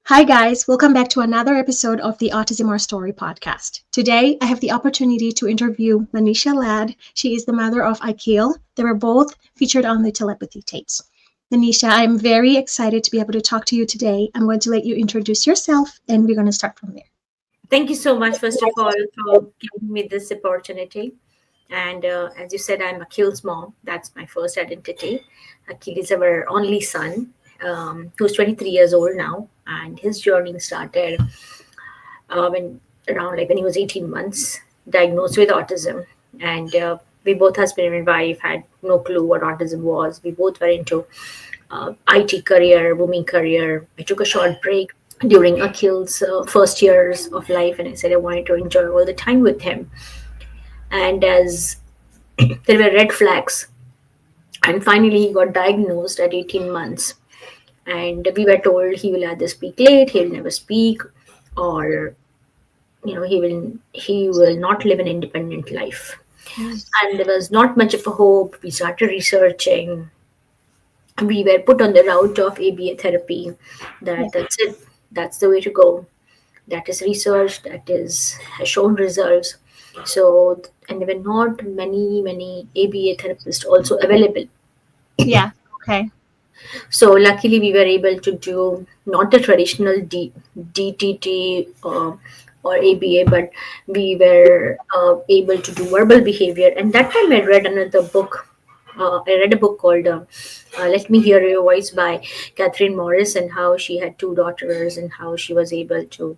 Hi, guys. Welcome back to another episode of the Autism Our Story podcast. Today, I have the opportunity to interview Manisha Lad. She is the mother of Akhil. They were both featured on the Telepathy Tapes. Manisha, I'm very excited to be able to talk to you today. I'm going to let you introduce yourself, and we're going to start from there. Thank you so much, first of all, for giving me this opportunity. And as you said, I'm Akhil's mom. That's my first identity. Akhil is our only son, who's 23 years old now, and his journey started when around like when he was 18 months, diagnosed with autism. And we both, husband and wife, had no clue what autism was. We both were into IT career, booming career. I took a short break during Akhil's first years of life, and I said I wanted to enjoy all the time with him. And as there were red flags, and finally he got diagnosed at 18 months, and we were told he will either speak late, he'll never speak, or he will not live an independent life. Yes. And there was not much of a hope. We started researching. We were put on the route of ABA therapy. Yeah. That's it. That's the way to go. That is research. That is has shown results. So, and there were not many ABA therapists also available. Yeah. Okay. So luckily we were able to do not the traditional DTT or ABA, but we were able to do verbal behavior. And that time I read another book. I read a book called "Let Me Hear Your Voice" by Catherine Morris, and how she had two daughters and how she was able to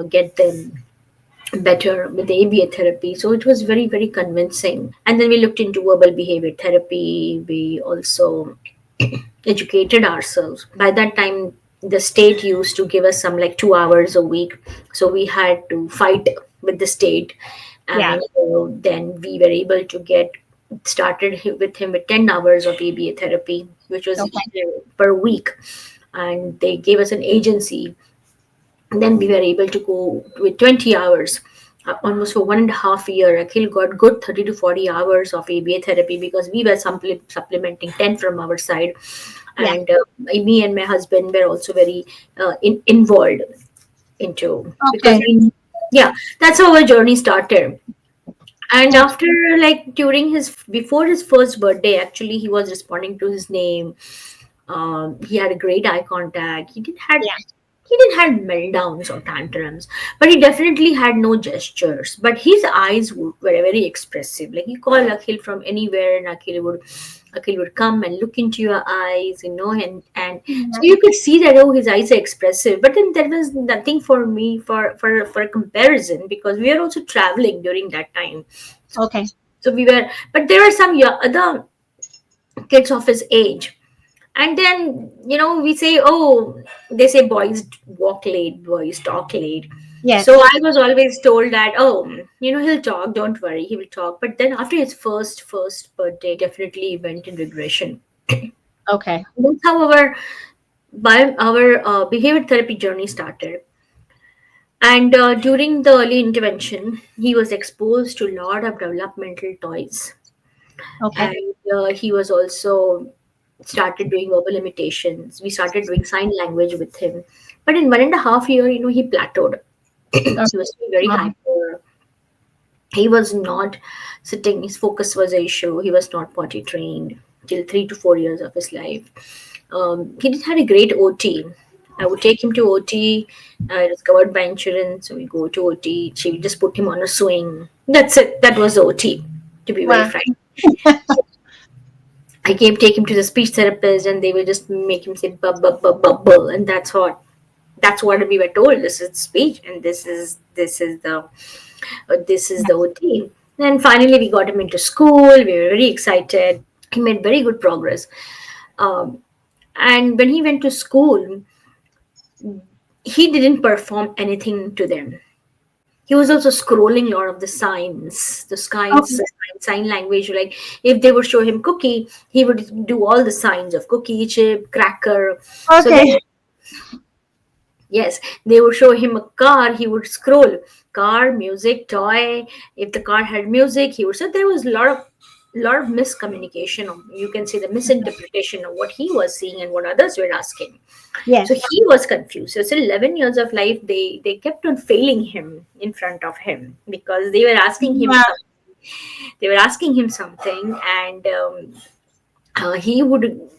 get them better with the ABA therapy. So it was very convincing. And then we looked into verbal behavior therapy. We also educated ourselves. By that time, the state used to give us some like 2 hours a week. So we had to fight with the state. Yeah. And then we were able to get started with him with 10 hours of ABA therapy, which was Okay. per week. And they gave us an agency. Then we were able to go with 20 hours. Almost for 1.5 year, Akhil got good 30 to 40 hours of ABA therapy because we were supplementing 10 from our side. Yeah. And me and my husband were also very involved into, because Okay. yeah, that's how our journey started. And after, like, during his before his first birthday, actually he was responding to his name. He had a great eye contact. Yeah. He didn't had meltdowns or tantrums, but he definitely had no gestures. But his eyes were very expressive. Like, you call Akhil from anywhere, and Akhil would come and look into your eyes, and so Yeah. you could see that, oh, his eyes are expressive. But then there was nothing for me for a comparison, because we were also traveling during that time. Okay. So we were, but there were some other kids of his age. And then, we say, oh, they say boys walk late, boys talk late. So Yes. I was always told that, oh, he'll talk, don't worry, he will talk. But then after his first birthday, definitely he went in regression. Okay. That's how our behavior therapy journey started. And during the early intervention, he was exposed to a lot of developmental toys. Okay. And he was also started doing verbal imitations. We started doing sign language with him. But in 1.5 year, he plateaued. He was very Okay. hyper. He was not sitting, his focus was an issue. He was not potty trained till 3 to 4 years of his life. He did had a great OT. I would take him to OT. It was covered by insurance. So we go to OT. She would just put him on a swing. That's it. That was OT, to be very Wow. frank. I came take him to the speech therapist, and they will just make him say bub bub bub bub bub, and that's what we were told. This is speech, and this is the OT. Then finally we got him into school. We were very excited. He made very good progress. Um, and when he went to school, he didn't perform anything to them. He was also scrolling a lot of the sign language. Like, if they would show him cookie, he would do all the signs of cookie, chip, cracker. So Okay. then, yes, they would show him a car, he would scroll car, music, toy. If the car had music, he would. So there was a lot of lot of miscommunication, or you can say the misinterpretation of what he was seeing and what others were asking. So Yes. he was confused. So still 11 years of life, they kept on failing him in front of him, because they were asking him Wow. something. They were asking him something, and he would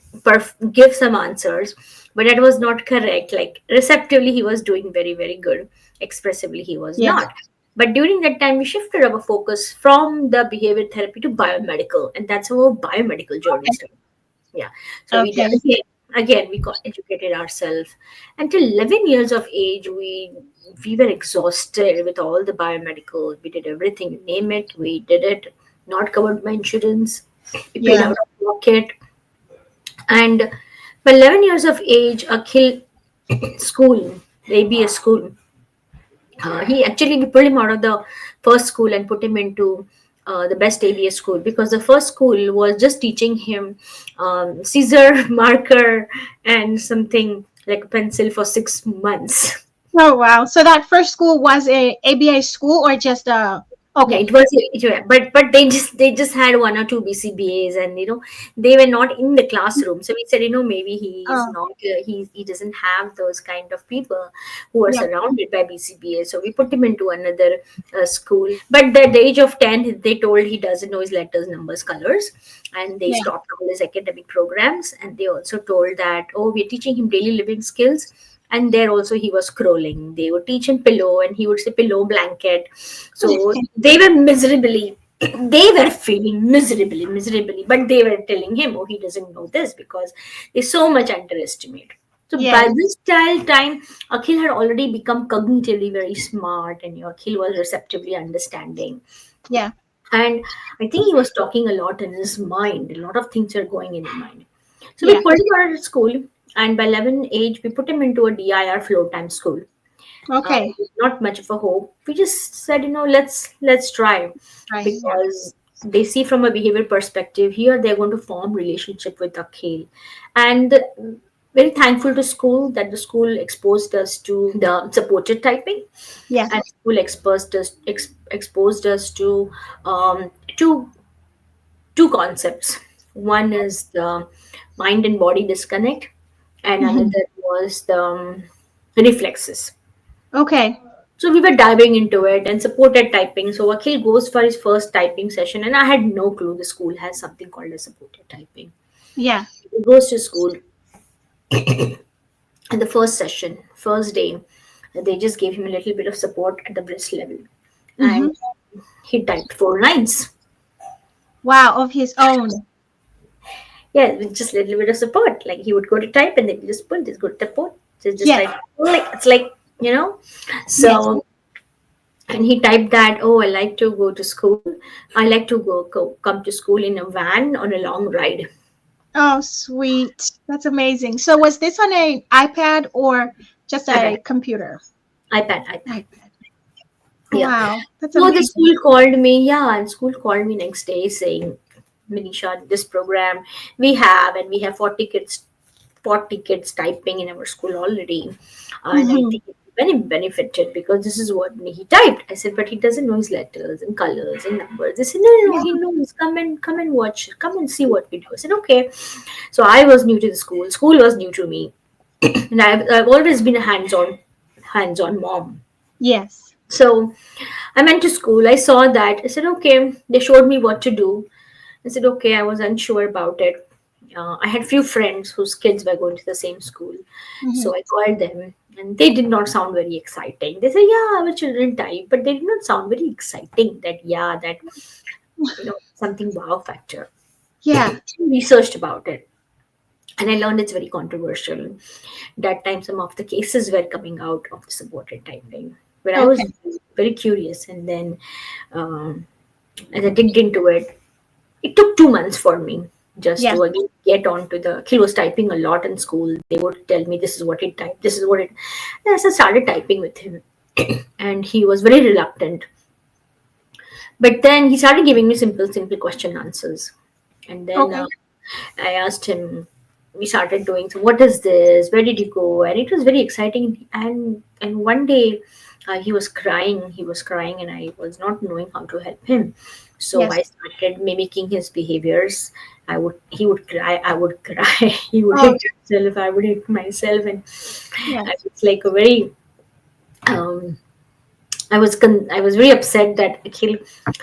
give some answers, but that was not correct. Like receptively, he was doing very, very good. Expressively, he was Yes. not. But during that time, we shifted our focus from the behavior therapy to biomedical, and that's how our biomedical journey Okay. started. Yeah. So we Okay. again we got educated ourselves. Until 11 years of age, we were exhausted with all the biomedical. We did everything, name it, we did it. Not covered by insurance. We paid Yeah. out of pocket. And by 11 years of age, Akhil school, the ABS school, he actually, we pulled him out of the first school and put him into the best ABS school, because the first school was just teaching him scissor, marker, and something like a pencil for 6 months. Oh wow. So that first school was a ABA school or just a Yeah, okay. it was, yeah, but they just had one or two BCBAs, and they were not in the classroom. So we said, maybe he's Oh not, he doesn't have those kind of people who are yeah. surrounded by BCBA. So we put him into another school. But at the age of 10, they told he doesn't know his letters, numbers, colors, and they Yeah. stopped all his academic programs. And they also told that, oh, we're teaching him daily living skills. And there also he was scrolling. They would teach him pillow, and he would say pillow, blanket. So they were miserably, they were feeling miserably, but they were telling him, oh, he doesn't know this, because they so much underestimate. So by Yes. this time, Akhil had already become cognitively very smart, and Akhil was receptively understanding. Yeah. And I think he was talking a lot in his mind. A lot of things are going in his mind. So we Yeah. pulled him out of school, and by 11 age, we put him into a DIR floor time school. uh, Okay. Not much of a hope. We just said, let's try, Right. Yeah. because they see from a behavior perspective here they're going to form relationship with Akhil, and very thankful to school that the school exposed us to the supported typing, Yes. and school exposed us to two two concepts. One is the mind and body disconnect, and Hmm. another was the reflexes. Okay. So we were diving into it and supported typing. So Akhil goes for his first typing session, and I had no clue the school has something called a supported typing. Yeah. He goes to school, and the first session, first day, they just gave him a little bit of support at the wrist level, Hmm. and he typed 4 lines. Wow. Of his own. Yeah, with just a little bit of support. Like he would go to type, and then he just pull, just go to support, just Yes. type. Like it's like Yes. So, and he typed that, oh, I like to go to school. I like to come to school in a van on a long ride. Oh, sweet. That's amazing. So was this on a iPad or just iPad, a computer? iPad. iPad. Yeah. Wow. That's So the amazing. school called me, yeah, and school called me next day saying, Manisha, this program we have 40 kids typing in our school already. And I Hmm. think it's very benefited, because this is what he typed. I said, but he doesn't know his letters and colors and numbers. They said, no, Yeah. he knows. Come and watch. Come and see what we do. I said, okay. So I was new to the school. School was new to me. And I've always been a hands-on mom. Yes. So I went to school. I saw that. I said, okay. They showed me what to do. I said, okay. I was unsure about it. I had few friends whose kids were going to the same school. Hmm. So I called them, and they did not sound very exciting. They said, yeah, our children type, but they did not sound very exciting that, yeah, that, something wow factor. Yeah. Researched about it, and I learned it's very controversial. That time, some of the cases were coming out of the supported typing, but I was Okay. very curious. And then, um, as I digged into it, it took 2 months for me just Yes. to again get onto the. He was typing a lot in school. They would tell me this is what he typed, this is what it. And as I started typing with him, and he was very reluctant. But then he started giving me simple question answers, and then Okay. I asked him. we started doing, so what is this, where did you go? And it was very exciting. And one day, he was crying and I was not knowing how to help him. So I Yes. started mimicking his behaviors. He would cry, I would cry. He would Oh, hit himself, I would hit myself. And yes. it's like a very um, I was very upset that, Akhil,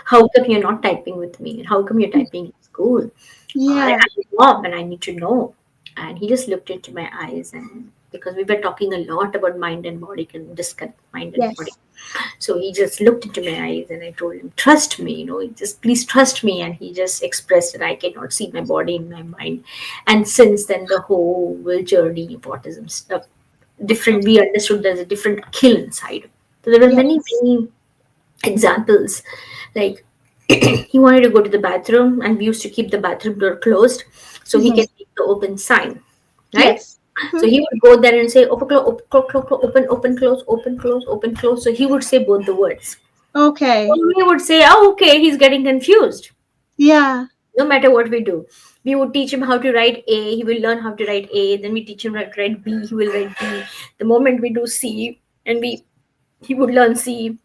how come you're not typing with me? How come you're typing in school? Yeah. I'm your mom and I need to know. And he just looked into my eyes, and because we were talking a lot about mind and body, can discuss mind and body. Yes. So he just looked into my eyes and I told him, trust me, just please trust me. And he just expressed that I cannot see my body in my mind. And since then, the whole journey of autism stuff, different, we understood there's a different kill inside. So there were many, Yes. many examples. Like, he wanted to go to the bathroom and we used to keep the bathroom door closed so he Mhm. can make the open sign, right? Yes. So Mhm. he would go there and say open, close, open, close, open, close, open, close. So he would say both the words. So Okay. we would say, oh, okay, he's getting confused. Yeah. No matter what we do, we would teach him how to write A. He will learn how to write A. Then we teach him how to write B. He will write B. The moment we do C, and he would learn C.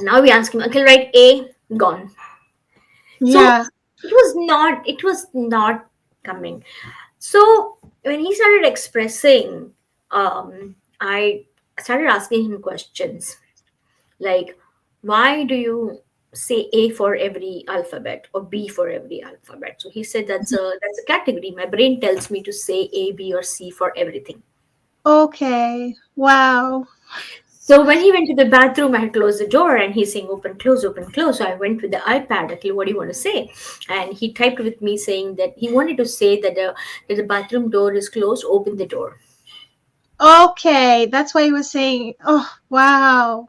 Now we ask him, Uncle, write A. Gone. So Yeah. it was not coming. So when he started expressing, I started asking him questions like, why do you say A for every alphabet or B for every alphabet? So he said that's a category. My brain tells me to say A, B, or C for everything. Okay. Wow. So when he went to the bathroom, I had closed the door and he's saying open, close, open, close. So I went with the iPad. Okay, what do you want to say? And he typed with me saying that he wanted to say that the bathroom door is closed, open the door. Okay. That's why he was saying, oh, wow.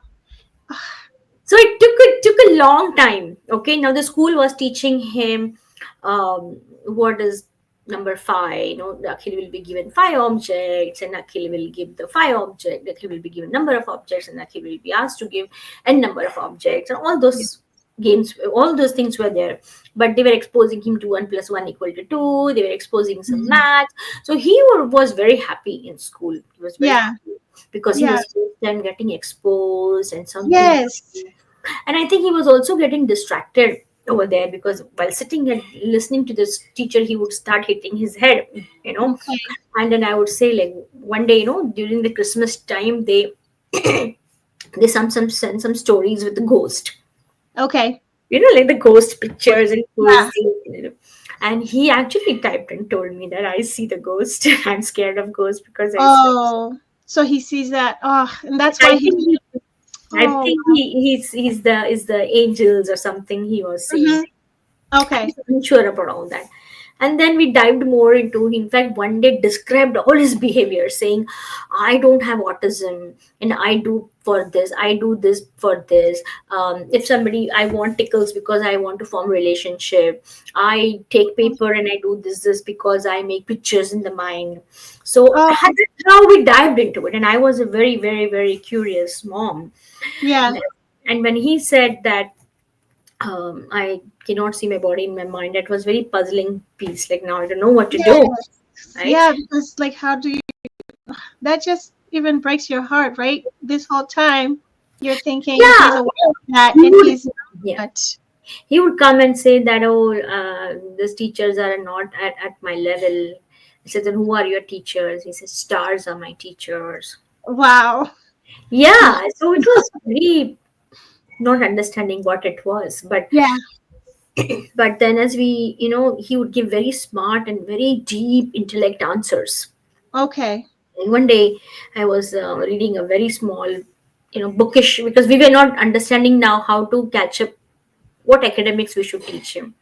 So it took a long time. Okay, now the school was teaching him what is number five. The Akhil will be given five objects, and Akhil will give the five object. Akhil will be given number of objects, and Akhil will be asked to give n number of objects, and all Yeah. those games, all those things were there. But they were exposing him to one plus one equal to two. They were exposing some Mhm. maths. So he was very happy in school. He was very Yeah. happy because he Yeah. was first time getting exposed and something. Yes. And I think he was also getting distracted over there because while sitting and listening to this teacher, he would start hitting his head, you know. Okay. And then I would say, like, one day, during the Christmas time, they they some send some stories with the ghost, Okay. like the ghost pictures and Yeah. ghosts. And he actually typed and told me that I see the ghost. I'm scared of ghosts because I see. Oh, so he sees that. Oh, and that's I why he. think he, I Oh, think he's the is the angels or something he was saying. hmm. Okay. Unsure about all that. And then we dived more into, in fact, one day described all his behavior, saying, I don't have autism and I do for this, I do this for this. If somebody, I want tickles because I want to form relationship. I take paper and I do this because I make pictures in the mind. So Oh, that's how we dived into it. And I was a very, very, very curious mom. yeah. And when he said that I cannot see my body in my mind. That was very puzzling piece. Like, now I don't know what to do, Yes. right? Yeah, because like how do you that just even breaks your heart, right? This whole time you're thinking Yeah, he's aware of that he and would. he's Yeah, not. he would come and say that, oh, these teachers are not at my level. I said, then who are your teachers? He said, stars are my teachers. Wow. Yeah, so it was very not understanding what it was, Yeah. but then as we, he would give very smart and very deep intellect answers. Okay. And one day I was reading a very small, bookish, because we were not understanding now how to catch up what academics we should teach him,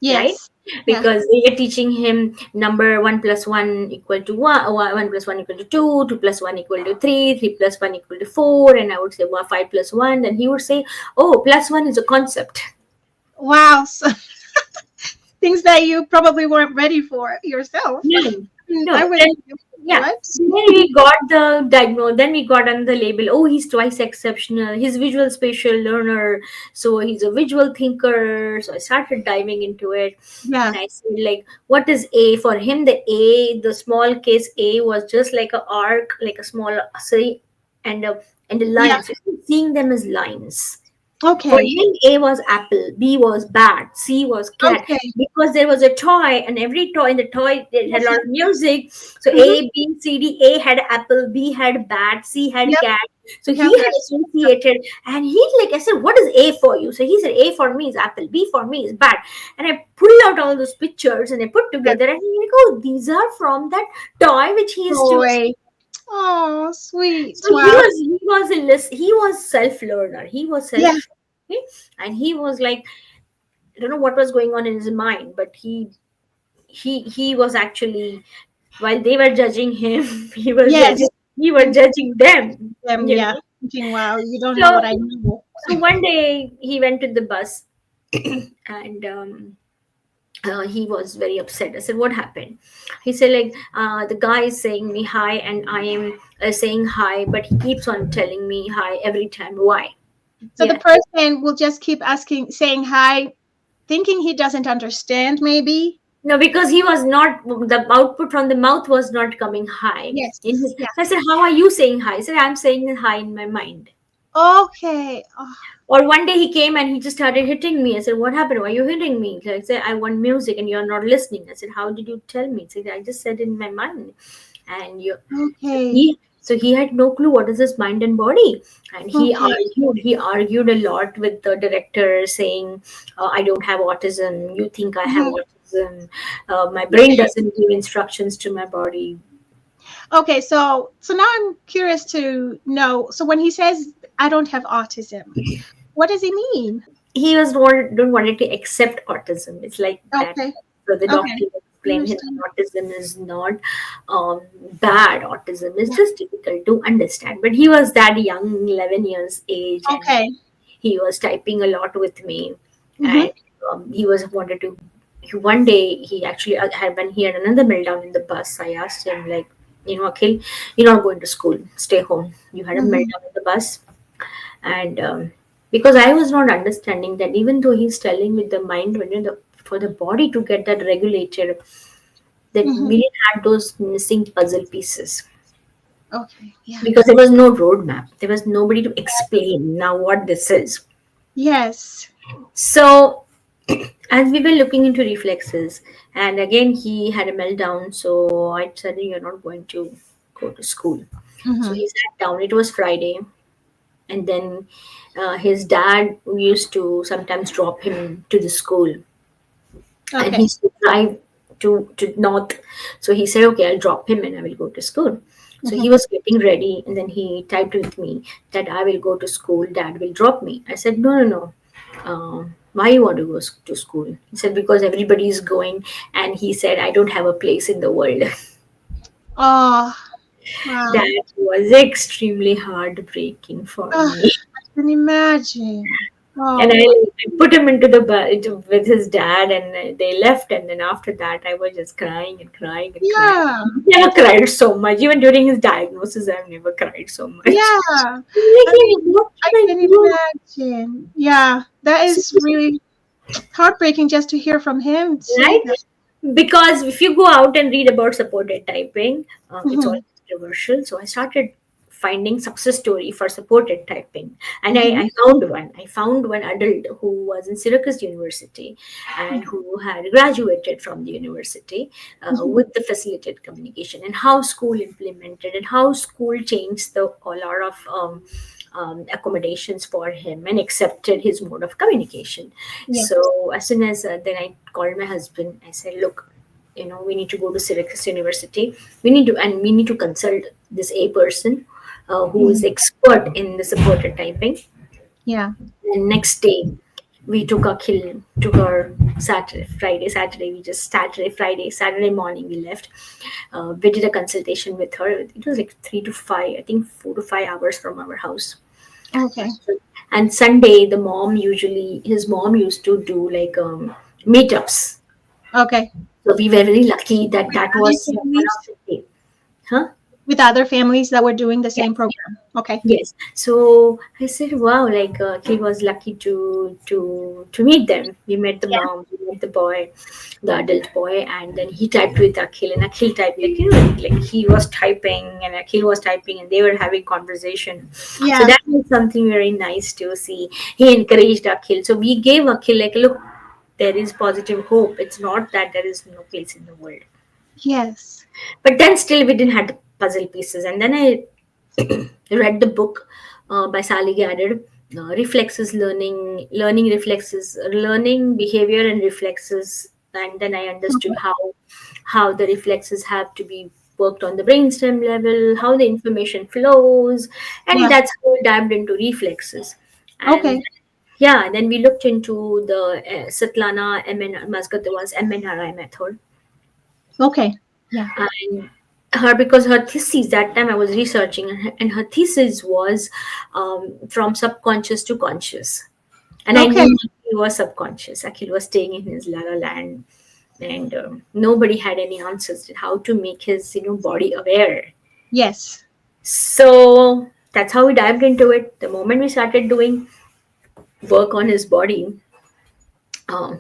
right? Yes. Yeah. Because they were teaching him number one plus one equal to one, one plus one equal to two, two plus one equal to three, three plus one equal to four, and I would say, well, five plus one, and he would say, oh, plus one is a concept. Wow. So, things that you probably weren't ready for yourself. No, Mm, no, I wouldn't. Yeah. What? Then we got the diagnose. Then we got on the label. Oh, he's twice exceptional. He's visual spatial learner. So he's a visual thinker. So I started diving into it, Yeah. and I said, like, what is A for him? The small case A was just like a arc, like a small say, and a Yeah. line. So seeing them as lines. For Okay. him, A was apple, B was bat, C was cat. Okay. Because there was a toy, and every toy in the toy it had a Yes. lot of music. So Mm-hmm. A, B, C, D. A had apple, B had bat, C had Yep. cat. So We he have had that. Yep. associated, and he's like, I said, what is A for you? So he said, A for me is apple, B for me is bat. And I pulled out all those pictures and I put Yes. together, and he's like, oh, these are from that toy which he used to. Boy. Oh, sweet. So Wow. he was self learner. He was Yeah. self, okay? And he was like, I don't know what was going on in his mind, but he was actually, while they were judging him, Yes. he was Thinking judging them. yeah. Thinking, wow, you don't know So what I know. so one day he went to the bus, and he was very upset. I said, what happened? He said, like, the guy is saying me hi, and I am saying hi, but he keeps on telling me hi every time. Why? So the Yeah. person will just keep asking, saying hi, thinking he doesn't understand, maybe. No, because he was not, the output from the mouth was not coming high. Yes. Yeah. I said, how are you saying hi? He said, I'm saying hi in my mind. Okay. Oh, Or one day he came and he just started hitting me. I said, what happened? Why are you hitting me? I said, I want music and you're not listening. I said, how did you tell me? He said, I just said in my mind. And okay. he had no clue what is his mind and body. And Okay. he argued a lot with the director, saying, I don't have autism. You think I have Mhm. autism. My brain doesn't give instructions to my body. Okay. So now I'm curious to know. So when he says, I don't have autism, what does he mean? He was not don't wanted to accept autism. It's like that. Okay. So the Okay. doctor explained his Understand. autism is not um, bad. Autism is just difficult to understand. But he was that young, 11 years age, and Okay. he was typing a lot with me, Mm-hmm. and he was wanted to. One day he actually had when he had another meltdown in the bus. I asked him like, Akhil, you're not going to school. Stay home. You had a Mm-hmm. meltdown in the bus, and because I was not understanding that even though he's telling with the mind, when for the body to get that regulated, that Mm-hmm. we didn't have those missing puzzle pieces, Okay. Yeah. because there was no roadmap. There was nobody to explain now what this is. Yes. So as we were looking into reflexes, and again he had a meltdown, so I said, you're not going to go to school. So Mm-hmm. he sat down. It was Friday, and then his dad used to sometimes drop him to the school, and he Okay. used to drive to north. So he said, okay, I'll drop him and I will go to school. So Mm-hmm. he was getting ready, and then he typed with me that I will go to school, dad will drop me. I said, no, no, no. Why you want to go to school? He said, because everybody is going, and he said, I don't have a place in the world. Oh, wow. That was extremely heartbreaking for Oh, me. I can imagine. And Oh, I put him into the with his dad, and they left. And then after that, I was just crying and crying and crying. yeah. Never cried so much. Even during his diagnosis, I've never cried so much. Yeah. I Like, mean, what I can I can do? imagine. Yeah. That So, is really heartbreaking just to hear from him say right? that. Because if you go out and read about supported typing, it's all Mm-hmm. controversial. So I started finding success story for supported typing, and Mm-hmm. I found one adult who was in Syracuse University, and who had graduated from the university Mm-hmm. with the facilitated communication, and how school implemented, and how school changed a lot of accommodations for him and accepted his mode of communication. Yes. So as soon as then I called my husband, I said, look, we need to go to Syracuse University. We need to consult this A person who is Mhm. expert in the supported typing. Yeah. And next day, we took Akhil to her Saturday. We just Saturday morning we left. We did a consultation with her. It was like 3 to 5, I think 4 to 5 hours from our house. Okay. And Sunday, his mom used to do like meetups. Okay. So we were very lucky that Wait, that are they was one families? of the day. Huh? With other families that were doing the same Yes. program. Okay. Yes. So I said, "Wow!" Like he was lucky to meet them. We met the Yeah. mom, we met the boy, the adult boy, and then he typed with Akhil, and Akhil typed like he was typing, and Akhil was typing, and they were having conversation. So Yeah. that was something very nice to see. He encouraged Akhil. So we gave Akhil like, look, there is positive hope. It's not that there is no place in the world. Yes. But then still we didn't have the puzzle pieces, and then I read the book by Sally Gaddard, reflexes learning reflexes, learning behavior and reflexes, and then I understood Okay. how the reflexes have to be worked on the brainstem level, how the information flows, and Yeah. that's how we dived into reflexes. And Okay. yeah, then we looked into the Satlana Mazgatwa's MNRI method, Okay. Yeah. and her, because her thesis that time I was researching, and her thesis was from subconscious to conscious, and I Okay. knew he was subconscious. Akhil was staying in his la la land, and nobody had any answers to how to make his body aware. Yes. So that's how we dived into it. The moment we started doing work on his body,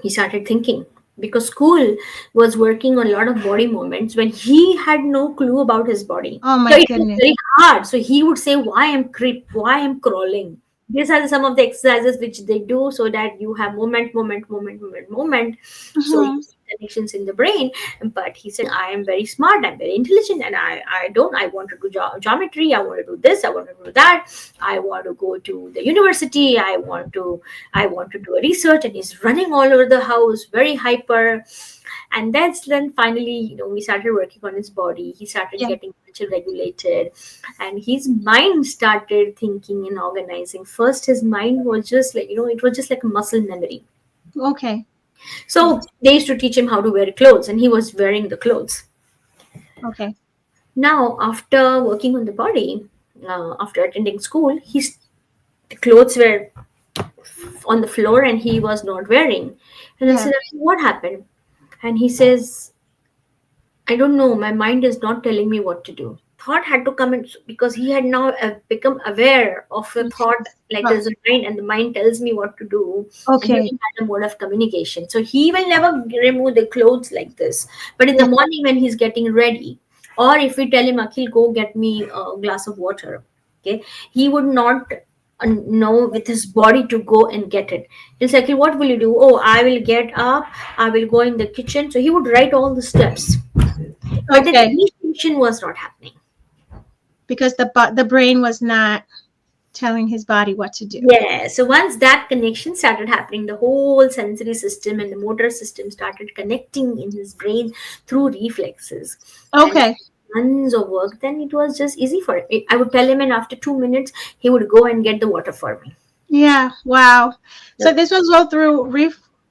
he started thinking, because school was working on a lot of body movements when he had no clue about his body. Oh So my it was goodness. very hard. So he would say, why I'm creep, why I'm crawling. These are some of the exercises which they do so that you have moment. So you Hmm. see connections in the brain. But he said, I am very smart, I'm very intelligent, and I want to do geometry, I want to do this, I want to do that, I want to go to the university, I want to do a research, and he's running all over the house, very hyper. And that's then finally, we started working on his body. He started Yeah. getting culture regulated, and his mind started thinking and organizing. First, his mind was just like, it was just like a muscle memory. Okay. So Yes. they used to teach him how to wear clothes, and he was wearing the clothes. Okay. Now, after working on the body, after attending school, the clothes were on the floor and he was not wearing. And I Yeah. said, what happened? And he says, I don't know. My mind is not telling me what to do. Thought had to come in because he had now become aware of the thought. Like Oh, there's a mind, and the mind tells me what to do, and he okay. had a mode of communication. So he will never remove the clothes like this. But in the Yeah. morning when he's getting ready, or if we tell him, Akhil, go get me a glass of water, okay, he would not know with his body to go and get it. He's like, what will you do? Oh, I will get up, I will go in the kitchen. So he would write all the steps, but the Okay. initiation was not happening. Because the brain was not telling his body what to do. Yeah. So once that connection started happening, the whole sensory system and the motor system started connecting in his brain through reflexes. And Okay. tons of work, then it was just easy for him. I would tell him, and after 2 minutes, he would go and get the water for me. Yeah. Wow. So Yep. this was all through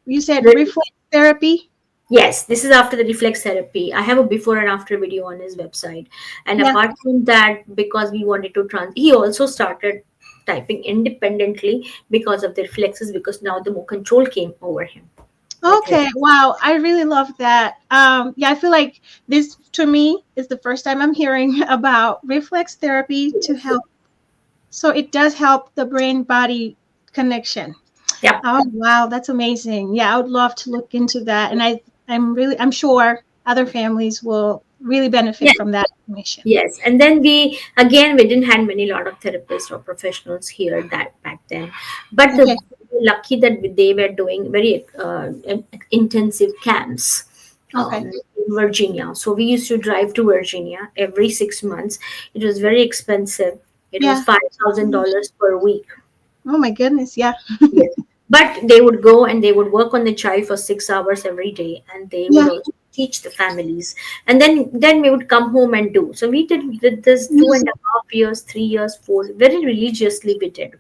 you said reflex therapy? Yes, this is after the reflex therapy. I have a before and after video on his website. And Yeah. apart from that, because we wanted to he also started typing independently because of the reflexes, because now the more control came over him with him. Okay. Wow. I really love that. Yeah, I feel like this to me is the first time I'm hearing about reflex therapy to help. So it does help the brain body connection. Yep. Oh, wow, that's amazing. Yeah, I would love to look into that. And I'm sure other families will really benefit Yes. from that information. Yes. And then we didn't have many lot of therapists or professionals here that back then. But Okay. lucky that they were doing very intensive camps Okay. in Virginia. So we used to drive to Virginia every 6 months. It was very expensive. It was Yeah. $5,000 per week. Oh my goodness. Yeah. Yes. But they would go and they would work on the child for 6 hours every day, and they would Yeah. also teach the families. And then we would come home and do. So we did this two Yes. and a half years, 3 years, four, very religiously we did.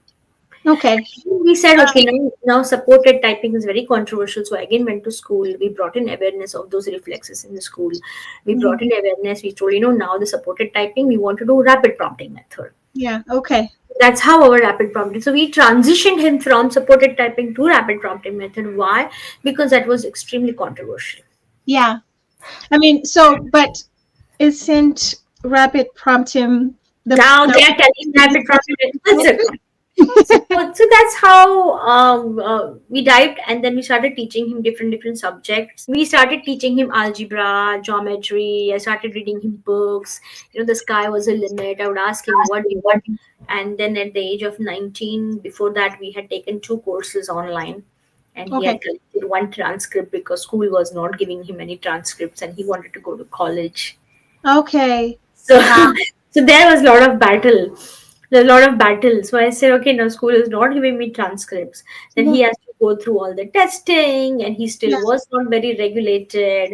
Okay. We said, okay, now supported typing is very controversial. So I again went to school. We brought in awareness of those reflexes in the school. We Mhm. brought in awareness. We told, now the supported typing, we want to do rapid prompting method. Yeah. Okay. That's how our rapid prompting. So we transitioned him from supported typing to rapid prompting method. Why? Because that was extremely controversial. Yeah. I mean, so, but isn't rapid prompt him Now the they are telling these rapid questions transit. to One solve second. So that's how we dived, and then we started teaching him different subjects. We started teaching him algebra, geometry. I started reading him books. The sky was a limit. I would ask him what do you want, and then at the age of 19, before that, we had taken two courses online, and he Okay. had collected one transcript because school was not giving him any transcripts, and he wanted to go to college. Okay. So, Wow. so there was a lot of battle. There's a lot of battle. So I said, okay, now school is not giving me transcripts. Then Yeah. he has to go through all the testing, and he still Yeah. was not very regulated.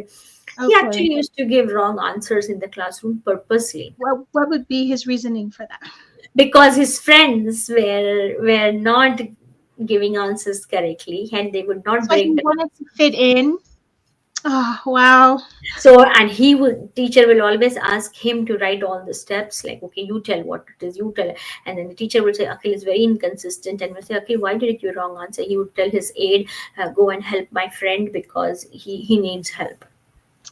He Okay. actually used to give wrong answers in the classroom purposely What would be his reasoning for that? because his friends were not giving answers correctly, and they would not So he break down. wanted to fit in. Oh, wow. So, and he would, teacher will always ask him to write all the steps, like, okay, you tell what it is, you tell. And then the teacher will say, Akhil is very inconsistent. And will say, Akhil, why did you give wrong answer? He would tell his aide, go and help my friend because he needs help.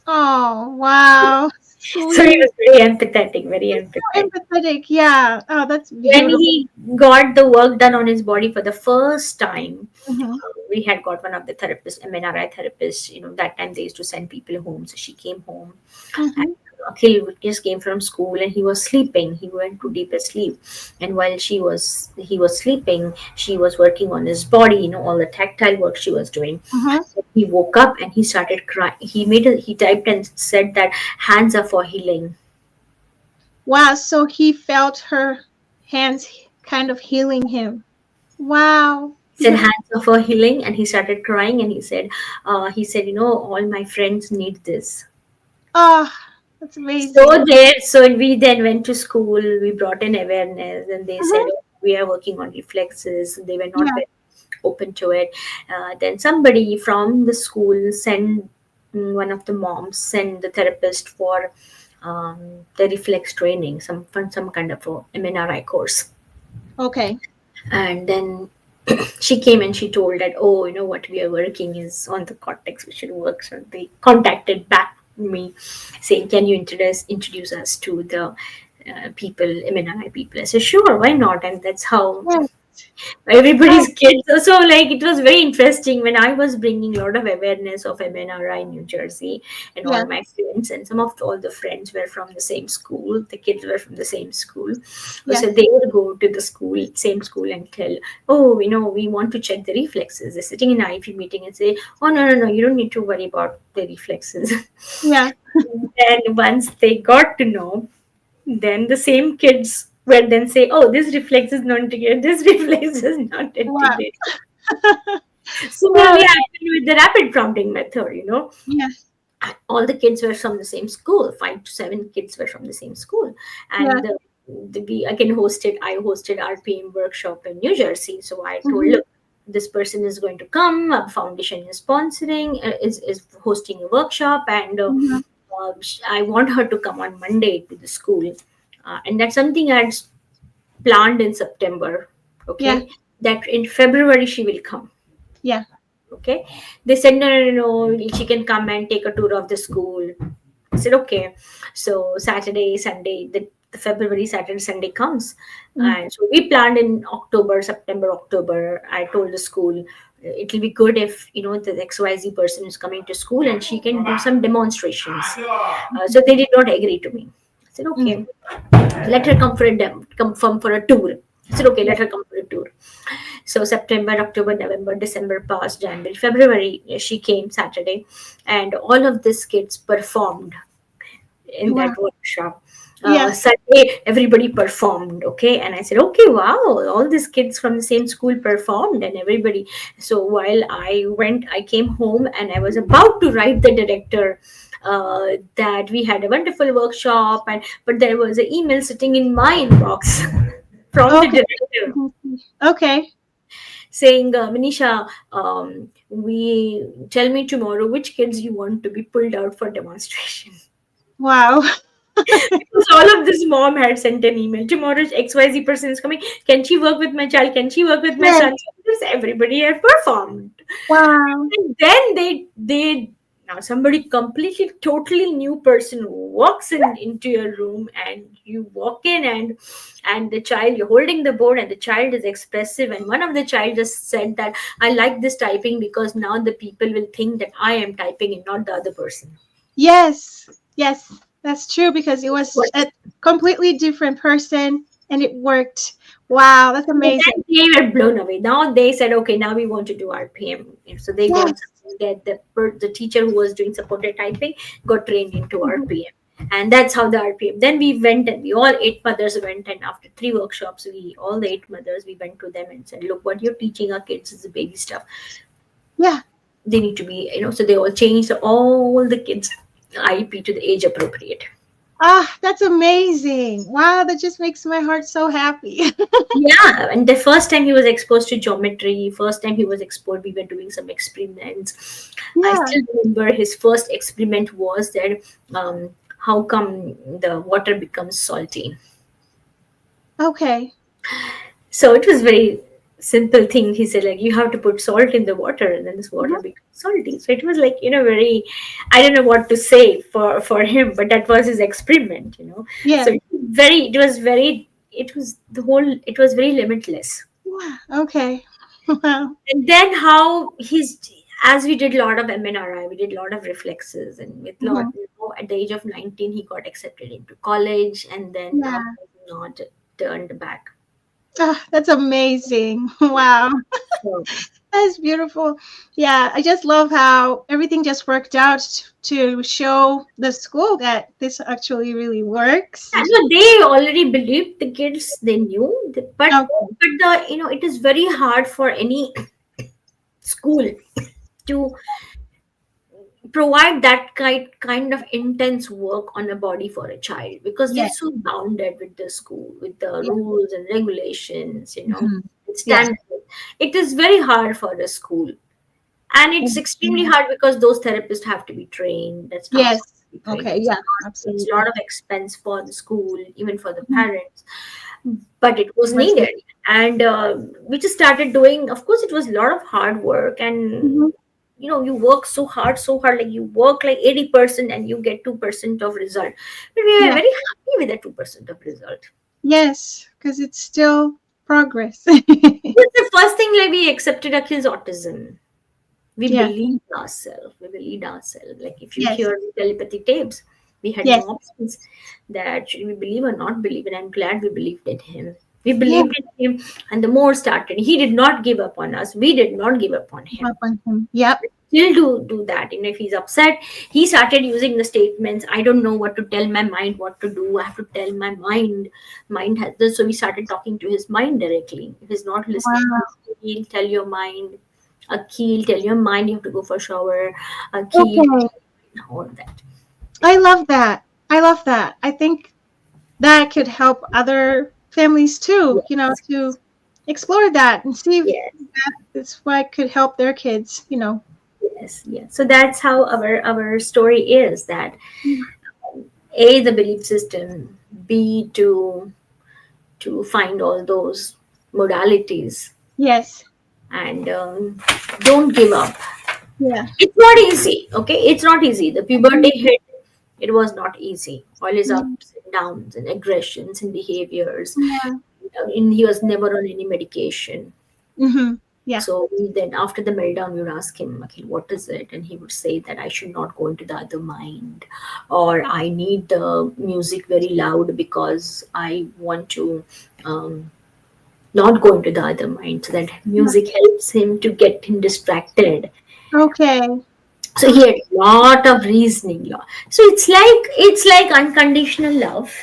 Oh, wow. So he Sweet. was very empathetic, very So empathetic. empathetic. Yeah. Oh, that's When beautiful. he got the work done on his body for the first time, Hmm. we had got one of the therapists, MNRI therapists. That time they used to send people home. So she came home. And Hmm. Akhil just came from school and he was sleeping. He went to deepest sleep. And while he was sleeping, she was working on his body, all the tactile work she was doing. Hmm. He woke up and he started crying. He typed and said that hands are for healing. Wow. So he felt her hands kind of healing him. Wow. He said hands are for healing, and he started crying and he said, all my friends need this. Oh, that's So amazing. so we then went to school. We brought in awareness, and they said, Hmm. "Oh, we are working on reflexes." They were not Yeah. very open to it. Then somebody from the school sent one of the moms sent the therapist for the reflex training, some kind of a MNRI course, Okay. and then she came and she told that, oh, what we are working is on the cortex, we should work. So they contacted back me saying, can you introduce us to the people, MNI people? I said, sure, why not? And that's how Yeah. everybody's kids. So like it was very interesting when I was bringing a lot of awareness of MNRI in New Jersey, and all Yeah. my friends and some of all the friends were from the same school. The kids were from the same school, Yeah. so they would go to the same school, and tell, oh, we want to check the reflexes. They're sitting in an IV meeting and say, oh, no, you don't need to worry about the reflexes. Yeah. And once they got to know, then the same kids will then say, "Oh, this reflex is not integrated. This reflex is not Wow. integrated." Wow. Similarly, happened with the rapid prompting method. Yeah. All the kids were from the same school. 5 to 7 kids were from the same school, Yeah. and we again hosted. I hosted RPM workshop in New Jersey. So I told, Hmm. look, this person is going to come. A foundation is sponsoring, is hosting a workshop, and Hmm. I want her to come on Monday to the school, and that's something I had planned in September. Yeah. Okay, that in February she will come. Yeah. Okay, they said, no, no, no, no, she can come and take a tour of the school. I said, okay. So Saturday, Sunday, the February, Saturday, Sunday comes. Mm. And so we planned in October, September, October. I told the school, it'll be good if, the XYZ person is coming to school and she can do some demonstrations. So they did not agree to me. I said, Mm. okay, let her come for a tour. I said, okay, Yeah. let her come for a tour. So September, October, November, December passed, January, February, she came Saturday, and all of these kids performed in Wow. that workshop. Yeah. Sunday, everybody performed, okay, and I said, okay, wow, all these kids from the same school performed, and everybody. So while I came home, and I was about to write the director that we had a wonderful workshop, and but there was an email sitting in my inbox from the Okay. director Mhm. Okay. saying, Manisha, we tell me tomorrow which kids you want to be pulled out for demonstration. Wow. Because all of this mom had sent an email. Tomorrow XYZ person is coming. Can she work with my child? Can she work with my Yes. son? Because everybody had performed. Wow. And then they Now somebody completely, totally new person walks in into your room, and you walk in, and the child, you're holding the board, and the child is expressive, and one of the child just said that I like this typing because now the people will think that I am typing and not the other person. Yes, yes, that's true because it was What a completely different person and it worked. Wow, that's But then amazing. they were blown away. Now they said, okay, now we want to do RPM. So they got Yes. something that the teacher who was doing supported typing got trained into Mhm. RPM. And that's how the RPM. Then we went, and we all eight mothers went, and after three workshops, we all the eight mothers, we went to them and said, look, what you're teaching our kids is the baby stuff. Yeah. They need to be, so they all changed all the kids IEP to the age appropriate. Ah, that's amazing. Wow, that just makes my heart so happy. Yeah, and the first time he was exposed to geometry, first time he was exposed, we were doing some experiments. I Yeah. still remember his first experiment was that how come the water becomes salty? Okay. So it was very simple thing. He said like you have to put salt in the water and then this water Mhm. becomes salty. So it was like very, I don't know what to say for him, but that was his experiment. So Yeah. it was very limitless. Yeah. Okay. Wow. And then how he's, as we did a lot of MNRI, we did a lot of reflexes, and with lot, Mhm. at the age of 19, he got accepted into college, and then now Yeah. he's not turned back. Ah, that's amazing. Wow. So, That's beautiful. Yeah, I just love how everything just worked out to show the school that this actually really works. yeah, no, they already believed the kids, they knew, Okay. but it is very hard for any school to provide that kind of intense work on a body for a child because they're Yeah. so bounded with the school, with the Yeah. rules and regulations, Mhm. with Yeah. standards. It is very hard for the school, and it's extremely Mhm. hard because those therapists have to be trained, the staff Yes. have to be trained. Okay. Yeah. It's a lot Absolutely. of expense for the school, even for the Mhm. parents, but it was Was it? needed. And we just started doing, of course it was a lot of hard work, and Mhm. you work so hard, like you work like 80% and you get 2% of result, but we were Yeah. very happy with the 2% of result. Yes, because it's still progress. It's the first thing, like we accepted Akhil's autism. We Yeah. believed ourselves. We believed ourselves. Like if you Yes. hear the telepathy tapes, we had no Yes. options that should we believe or not believe. And I'm glad we believed in him. We Yeah. believed in him, and the more started. He did not give up on us. We did not give up on him. Up on him. Yep. Still do that. If he's upset, he started using the statements. I don't know what to tell my mind, what to do. I have to tell my mind. Mind has this. So we started talking to his mind directly. If he's not listening, Wow. he'll tell your mind. Akhil, tell your mind you have to go for a shower. Akhil, Okay. all of that. I love that. I love that. I think that could help other families too, Yes, to explore that and see if yes, this what could help their kids. yes, yes. So that's how our story is. That A, the belief system. B, to find all those modalities, Yes. and don't give up. Yeah. It's not easy, okay? It's not easy. The puberty hit, it was not easy. All his Yeah. ups and downs and aggressions and behaviors. Yeah. And he was never on any medication. Mm-hmm. Yeah. So then after the meltdown, we would ask him, okay, what is it? And he would say that I should not go into the other mind, or I need the music very loud because I want to not go into the other mind. So that Yeah. music helps him to get him distracted. Okay. So he had a lot of reasoning. So it's like unconditional love,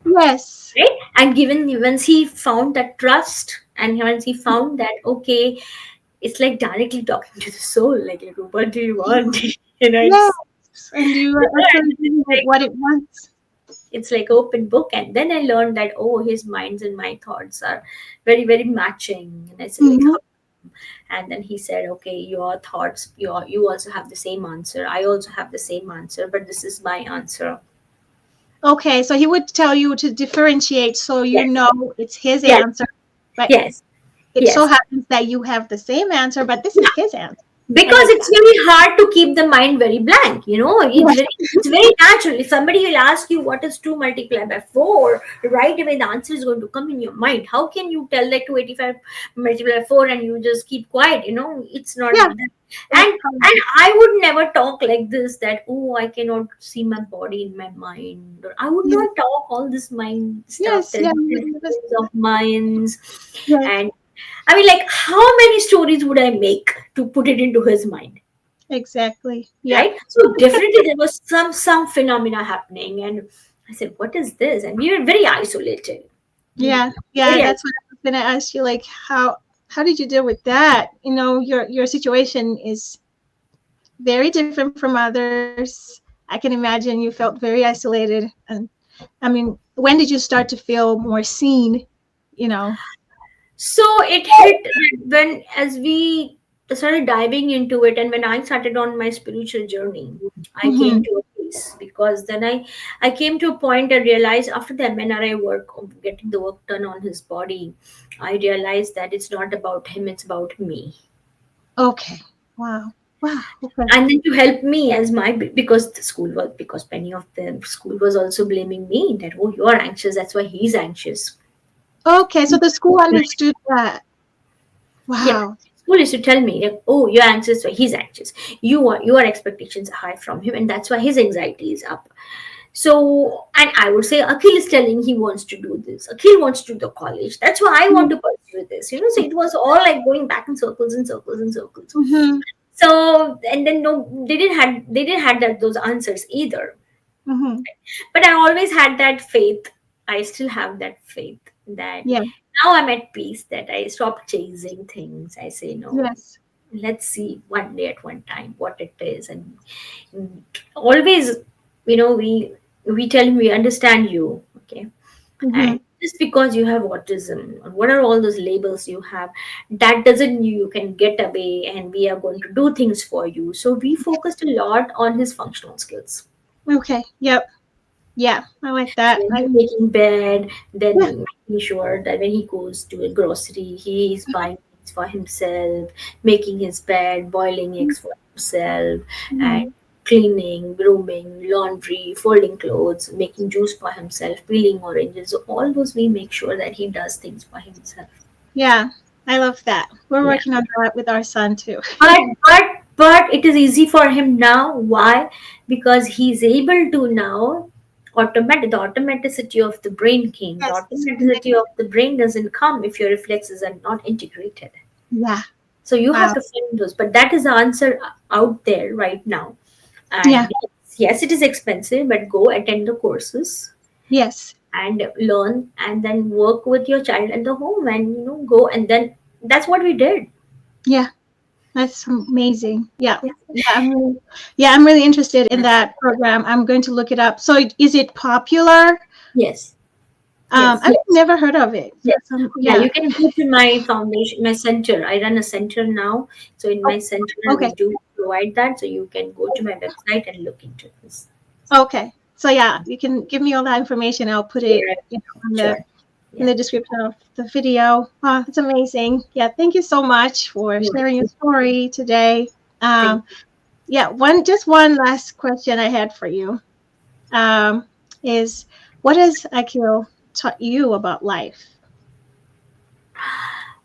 Yes. right? And given once he found that trust, and once he found that, okay, it's like directly talking to the soul. Like what do you want? Yes. And you are actually It's giving it like what it wants. it's like open book. And then I learned that, oh, his minds and my thoughts are very very matching. And I said like Mm-hmm. how. And then he said, okay, your thoughts, you also have the same answer, I also have the same answer, but this is my answer. Okay, so he would tell you to differentiate so you Yes, know it's his yes, answer, but yes, it so yes. happens that you have the same answer, but this is his answer. I because like it's that. very hard to keep the mind very blank, Yes. it's very natural. If somebody will ask you what is 2 multiplied by 4, right away the answer is going to come in your mind. How can you tell that 285 multiplied by 4 and you just keep quiet? It's not Yeah. It's and I would never talk like this, that, oh, I cannot see my body in my mind, or I would yeah. not talk all this mind stuff, Yes. Yeah. televisions of minds. Yes. And I mean, like, how many stories would I make to put it into his mind, Exactly. Yep. right? So definitely there was some phenomena happening, and I said, "What is this?" And we were very isolated. Yeah. Yeah. Very That's what I was gonna ask you. Like, how did you deal with that? Your situation is very different from others. I can imagine you felt very isolated. And I mean, when did you start to feel more seen? You know. So it hit when, as we started diving into it, and when I started on my spiritual journey, I Mm-hmm. came to a peace, because then I came to a point I realized, after the MNRI work of getting the work done on his body, I realized that it's not about him, it's about me. Okay. Wow. Wow. Okay. And then to help me, as my, because the school was, because many of the school was also blaming me that, oh, you're anxious, that's why he's anxious. Okay. So the school understood that. Yeah, Wow. school used to tell me, like, oh, you're anxious, well, he's anxious. Your expectations are high from him, and that's why his anxiety is up. So, and I would say, Akhil is telling he wants to do this. Akhil wants to do the college. That's why I want to pursue this. So it was all like going back in circles and circles and circles. Mm-hmm. So, and then no, they didn't had that those answers either. Mm-hmm. But I always had that faith. I still have that faith that Yeah. now I'm at peace, that I stopped chasing things. I say, no, Yes. let's see one day at one time what it is. And always, we tell him we understand you, okay? Mm-hmm. And just because you have autism, or what are all those labels you have, that doesn't mean you can get away and we are going to do things for you. So we focused a lot on his functional skills. Okay. Yep. Yeah. I like that. When he's making bed, Yeah. then making sure that when he goes to a grocery, he is buying things for himself, making his bed, boiling eggs for himself, and Mhm. cleaning, grooming, laundry, folding clothes, making juice for himself, peeling oranges. So all those we make sure that he does things for himself. Yeah. I love that. We're Yeah. working on that with our son too. But it is easy for him now. Why? Because he's able to now the automaticity of the brain came. The Yes. automaticity of the brain doesn't come if your reflexes are not integrated. Yeah. So you have Wow. to find those. But that is the answer out there right now. Yeah. And yes, it is expensive, but go attend the courses Yes. and learn, and then work with your child at the home, and go, and then that's what we did. Yeah. That's amazing. Yeah. Yeah. I'm really interested in That's that program. I'm going to look it up. So is it popular? yes. Yes. I've never heard of it. Yes. Yeah, Yeah. you can go to my foundation, my center. I run a center now. So in Oh, my center, we okay. do provide that. So you can go to my website and look into this. Okay. So yeah, you can give me all that information. I'll put it, Sure. in the Sure. in Yeah. the description of the video. Wow, that's amazing. Yeah, thank you so much for You're sharing your welcome. story today. Thank Um, yeah, one last question I had for you, um, is what has Akhil taught you about life?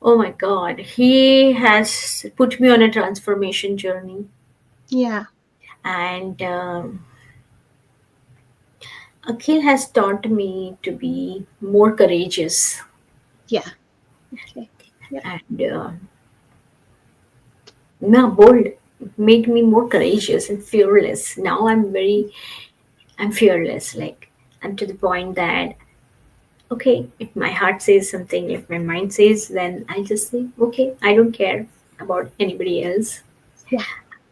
Oh my God. He has put me on a transformation journey. Yeah, And Akhil has taught me to be more courageous, yeah, okay, yeah, and more bold, made me more courageous and fearless. Now I'm fearless. Like, I'm to the point that, okay, if my heart says something, if my mind says, then I just say, okay, I don't care about anybody else. yeah,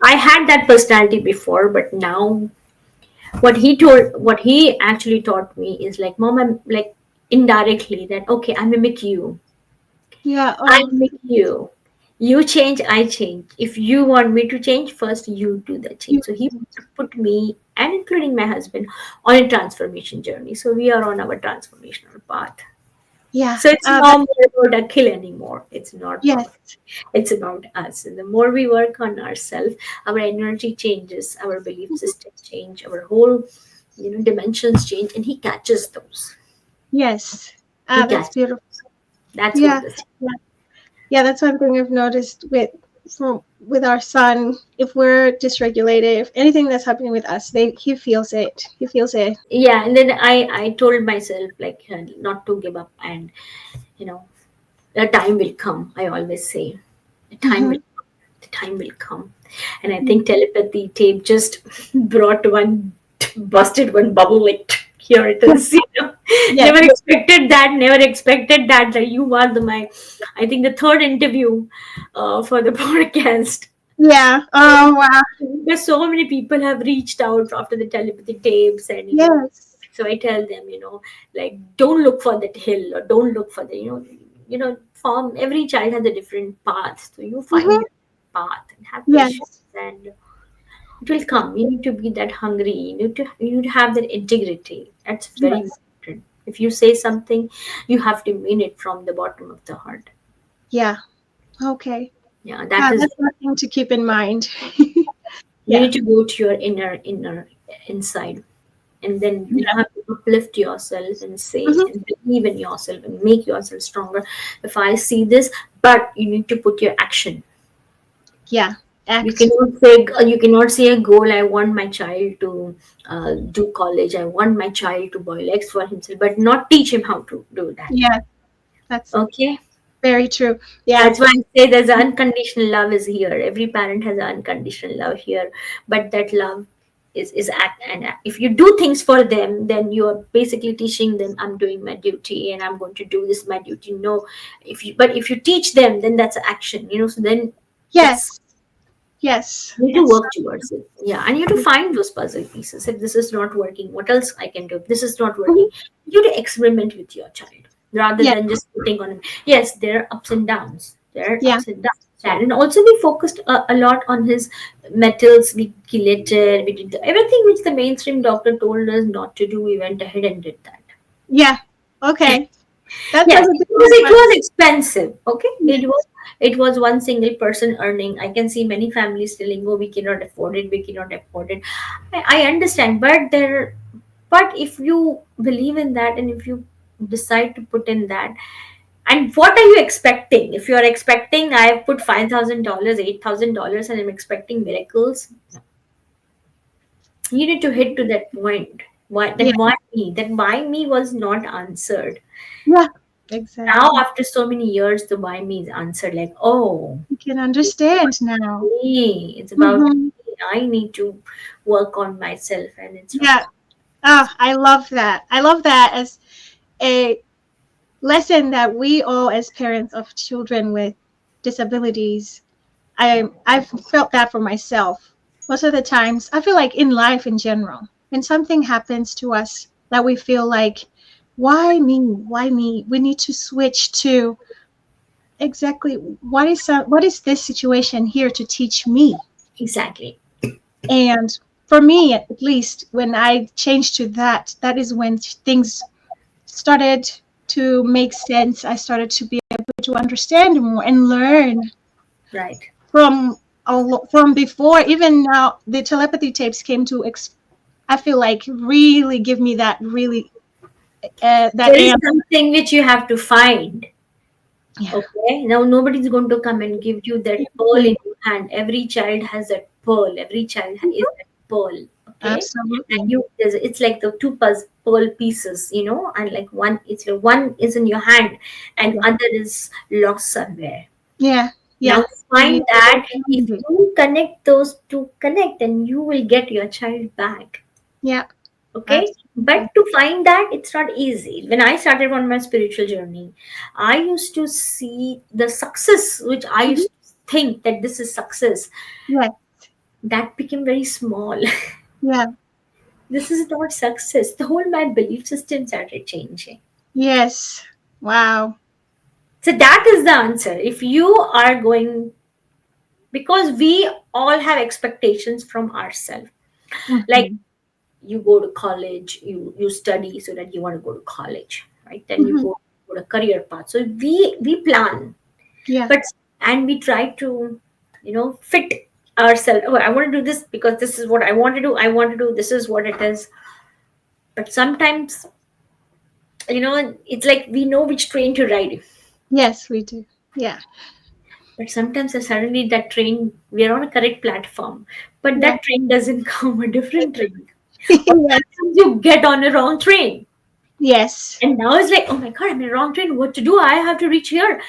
I had that personality before, but now what he actually taught me is like, mom, I'm like, indirectly, that, okay, I mimic you. yeah. I Oh, mimic you. You change, I change. If you want me to change, first you do the you, change. So he put me, and including my husband, on a transformation journey. So we are on our transformational path. Yeah. So it's That, not more about Akhil anymore. It's not yes. about, it's about us. And the more we work on ourselves, our energy changes, our belief Mhm. systems change, our whole, dimensions change, and he catches those. Yes. He That's catches beautiful. those. That's what Yeah. this. Yeah. Yeah. That's one thing I've noticed with our son. If we're dysregulated, if anything that's happening with us, he feels it. He feels it. Yeah, and then I told myself like not to give up, and you know the time will come. I always say, the time Hmm. will the time will come. And I think telepathy tape just brought one, busted one bubble like here it Yeah. is. Yes. Never expected that. Never expected that. That you are I think the third interview for the podcast. Yeah. Oh wow. Because so many people have reached out after the telepathy tapes, and Yes. so I tell them, like don't look for that hill, or don't look for the, form. Every child has a different path, so you find Hmm. your path and have patience, Yes. and it will come. You need to be that hungry. You need to have that integrity. That's very Yes. important. If you say something, you have to mean it from the bottom of the heart. Yeah. Okay. Yeah, that is. That's one thing to keep in mind. You Yeah. need to go to your inner inside, and then you Yeah. have to uplift yourself and say Hmm. and believe in yourself and make yourself stronger. If I see this, but you need to put your action. Yeah. You Act. cannot say you cannot say a goal. I want my child to do college. I want my child to boil eggs for himself, but not teach him how to do that. Yeah. That's Okay, very true. Yeah. that's why I say there's unconditional love is here. Every parent has unconditional love here, but that love is act, and if you do things for them, then you're basically teaching them, I'm doing my duty and I'm going to do this my duty. No, if you teach them, then that's action. So then that's. Yes. Yes. You need to That's work towards it. Yeah, and you have to find those puzzle pieces. If this is not working, what else I can do? If this is not mhm. working, you have to experiment with your child rather Yeah. than just putting on him. Yes, there are ups and downs. There are Yeah. ups and downs. And also, we focused a lot on his metals. We chelated. We did everything which the mainstream doctor told us not to do. We went ahead and did that. Yeah. Okay. That's Yes, a because different it one. was expensive. Okay, Yeah. it was one single person earning. I can see many families telling, "Oh, we cannot afford it. We cannot afford it." I understand, but if you believe in that, and if you decide to put in that, and what are you expecting? If you are expecting, I have put $5,000, $8,000, and I'm expecting miracles, you need to hit to that point. Why Yeah. that why me? That why me was not answered. Yeah. Now Exactly. after so many years, the why me is answered, like, oh, You can it's about understand now. me, it's about Hmm. me. I need to work on myself, and it's not. Yeah. Oh, I love that. I love that as a lesson that we all, as parents of children with disabilities, I've felt that for myself. Most of the times, I feel like in life in general, when something happens to us that we feel like, why me? Why me? We need to switch to exactly what is this situation here to teach me? Exactly. And for me, at least, when I changed to that, that is when things started to make sense. I started to be able to understand more and learn Right. from from before. Even now, the telepathy tapes came to. I feel like really give me that really that There is answer. something which you have to find. Yeah, Okay. Now nobody's going to come and give you that pearl exactly. in your hand. Every child has that pearl. Every child is Mhm. that pearl. Okay. And Absolutely. it's like the two pearl pieces, and like one is in your hand, and Yeah, other is lost somewhere. yeah, Now yeah. We need find that, to if find it. you connect those two connect, then you will get your child back. Yeah, Okay, absolutely. but to find that, it's not easy. When I started on my spiritual journey, I used to see the success which I Mhm. used to think that this is success, Yeah, that became very small. yeah, This is not success. The whole my belief system started changing. yes. Wow. So that is the answer. If you are going, because we all have expectations from ourselves, like Hmm. you go to college, you study so that you want to go to college, right? Then you Hmm. go a career path. So we plan, Yeah. but and we try to, fit ourselves. Oh, I want to do this because this is what I want to do. I want to do this is what it is. But sometimes, it's like we know which train to ride. Yes, we do. Yeah. But sometimes suddenly that train, we are on a correct platform, but Yeah. that train doesn't come, a different train. Or Yes. sometimes you get on a wrong train. Yes. And now it's like, oh my God, I'm in a wrong train. What to do? I have to reach here.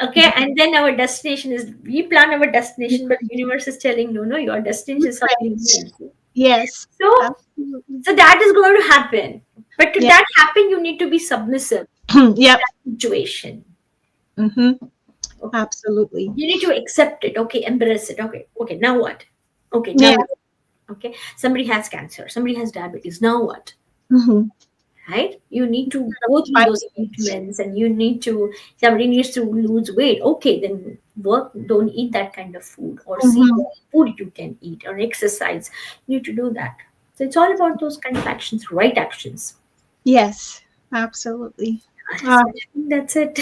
Okay. And then our destination is, we plan our destination, but universe is telling, no, no, your destination is something Different. else. Yes. So, Absolutely. so that is going to happen. But to Yeah. that happen, you need to be submissive to Yep. that situation. Mm-hmm. Okay. Absolutely. You need to accept it. Okay. Embrace it. Okay. Okay. Now what? Okay. Now Yeah. what? Okay. Somebody has cancer. Somebody has diabetes. Now what? Mm-hmm. Right? You need to go through Fight those it. treatments, and you need to, somebody needs to lose weight. Okay, then work, don't eat that kind of food, or see Mm-hmm. what food you can eat, or exercise. You need to do that. So it's all about those kind of actions, right actions. Yes. Absolutely. So Uh, I think that's it.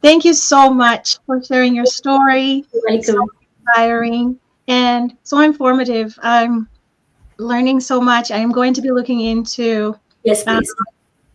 Thank you so much for sharing your story. You're It's so welcome. inspiring and so informative. I'm learning so much. I am going to be looking into. Yes, Uh, please.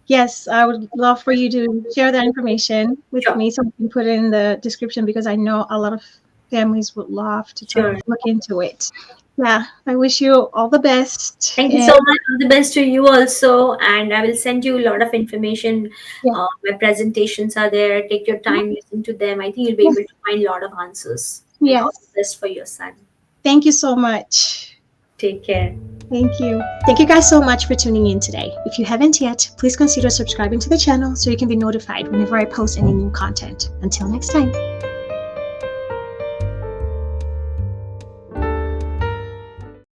yes, I would love for you to share that information with Sure. me so I can put it in the description because I know a lot of families would love to try Sure. to look into it. Yeah, I wish you all the best. Thank you And so much. All the best to you also. And I will send you a lot of information. yeah, My presentations are there. Take your time, listen to them. I think you'll be yeah, able to find a lot of answers. And all yes. the best for your son. Thank you so much. Take care. Thank you. Thank you guys so much for tuning in today. If you haven't yet, please consider subscribing to the channel so you can be notified whenever I post any new content. Until next time.